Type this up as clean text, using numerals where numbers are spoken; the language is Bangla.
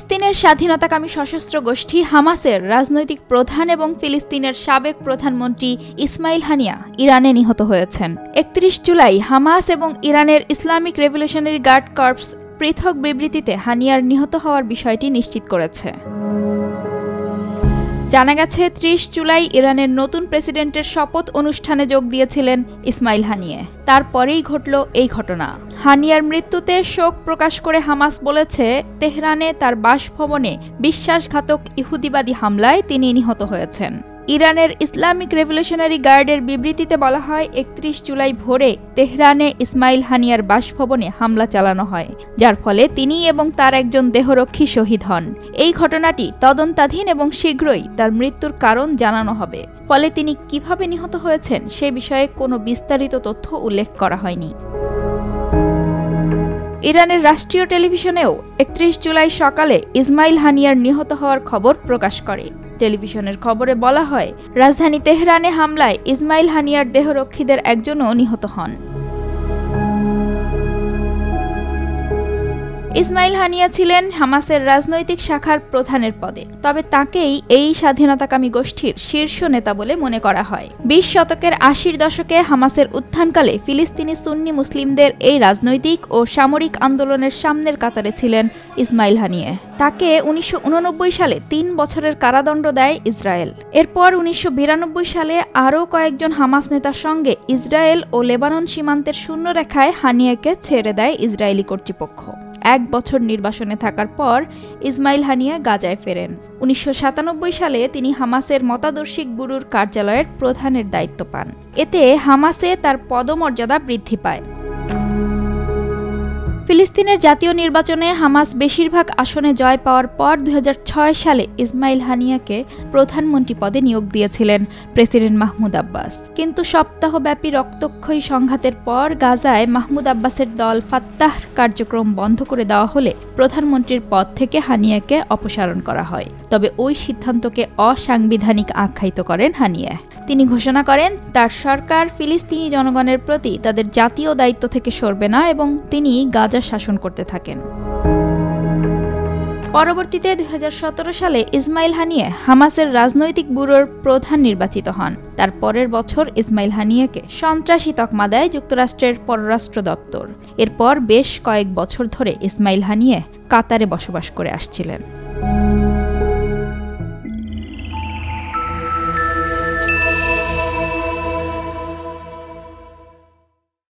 ফিলিস্তিনের স্বাধীনতাকামী সশস্ত্র গোষ্ঠী হামাসের রাজনৈতিক প্রধান এবং ফিলিস্তিনের সাবেক প্রধানমন্ত্রী ইসমাইল হানিয়া ইরানে নিহত হয়েছেন। ৩১ জুলাই হামাস এবং ইরানের ইসলামিক রেভলিউশনারি গার্ড কর্পস পৃথক বিবৃতিতে হানিয়ার নিহত হওয়ার বিষয়টি নিশ্চিত করেছে। জানা গেছে ৩০ জুলাই ইরানের নতুন প্রেসিডেন্টের শপথ অনুষ্ঠানে যোগ দিয়েছিলেন ইসমাইল হানিয়ে। তারপরেই ঘটল এই ঘটনা। হানিয়ার মৃত্যুতে শোক প্রকাশ করে হামাস বলেছে, তেহরানে তার বাসভবনে বিশ্বাসঘাতক ইহুদিবাদী হামলায় তিনি নিহত হয়েছেন। ইরানের ইসলামিক রেভলিউশনারি গার্ডের বিবৃতিতে বলা হয়, ৩১ জুলাই ভোরে তেহরানে ইসমাইল হানিয়ার বাসভবনে হামলা চালানো হয়, যার ফলে তিনি এবং তার একজন দেহরক্ষী শহীদ হন। এই ঘটনাটি তদন্তাধীন এবং শীঘ্রই তার মৃত্যুর কারণ জানানো হবে। ফলে তিনি কিভাবে নিহত হয়েছেন সে বিষয়ে কোনো বিস্তারিত তথ্য উল্লেখ করা হয়নি। ইরানের রাষ্ট্রীয় টেলিভিশনেও ৩১ জুলাই সকালে ইসমাইল হানিয়ার নিহত হওয়ার খবর প্রকাশ করে। টেলিভিশনের খবরে বলা হয়, রাজধানী তেহরানে হামলায় ইসমাইল হানিয়ার দেহরক্ষীদের একজনও নিহত হন। ইসমাইল হানিয়া ছিলেন হামাসের রাজনৈতিক শাখার প্রধানের পদে, তবে তাকেই এই স্বাধীনতাকামী গোষ্ঠীর শীর্ষ নেতা বলে মনে করা হয়। ২০ শতকের ৮০ দশকে হামাসের উত্থানকালে ফিলিস্তিনি সুন্নি মুসলিমদের এই রাজনৈতিক ও সামরিক আন্দোলনের সামনের কাতারে ছিলেন ইসমাইল হানিয়া। তাকে ১৯৮৯ সালে ৩ বছরের কারাদণ্ড দেয় ইসরায়েল। এরপর ১৯৯২ সালে আরও কয়েকজন হামাস নেতার সঙ্গে ইসরায়েল ও লেবানন সীমান্তের শূন্যরেখায় হানিয়াকে ছেড়ে দেয় ইসরায়েলি কর্তৃপক্ষ। ১ বছর নির্বাসনে থাকার পর ইসমাইল হানিয়া গাজায় ফেরেন। ১৯৯৭ সালে তিনি হামাসের মতাদর্শিক ব্যুরোর কার্যালয়ের প্রধানের দায়িত্ব পান। এতে হামাসে তার পদমর্যাদা বৃদ্ধি পায়। ফিলিস্তিনের জাতীয় নির্বাচনে হামাস বেশিরভাগ আসনে জয় পাওয়ার পর ২০০৬ সালে ইসমাইল হানিয়াকে প্রধানমন্ত্রী পদে নিয়োগ দিয়েছিলেন প্রেসিডেন্ট মাহমুদ আব্বাস। কিন্তু সপ্তাহব্যাপী রক্তক্ষয়ী সংঘাতের পর গাজায় মাহমুদ আব্বাসের দল ফাত্তাহর কার্যক্রম বন্ধ করে দেওয়া হলে প্রধানমন্ত্রীর পদ থেকে হানিয়াকে অপসারণ করা হয়। তবে ওই সিদ্ধান্তকে অসাংবিধানিক আখ্যায়িত করেন হানিয়া। তিনি ঘোষণা করেন, তার সরকার ফিলিস্তিনি জনগণের প্রতি তাদের জাতীয় দায়িত্ব থেকে সরবে না এবং তিনি গাজা শাসন করতে থাকেন। পরবর্তীতে ২০১৭ সালে ইসমাইল হানিয়া হামাসের রাজনৈতিক ব্যুরোর প্রধান নির্বাচিত হন। তার পরের বছর ইসমাইল হানিয়াকে সন্ত্রাসী তকমা দেয় যুক্তরাষ্ট্রের পররাষ্ট্র দপ্তর। এরপর বেশ কয়েক বছর ধরে ইসমাইল হানিয়া কাতারে বসবাস করে আসছিলেন।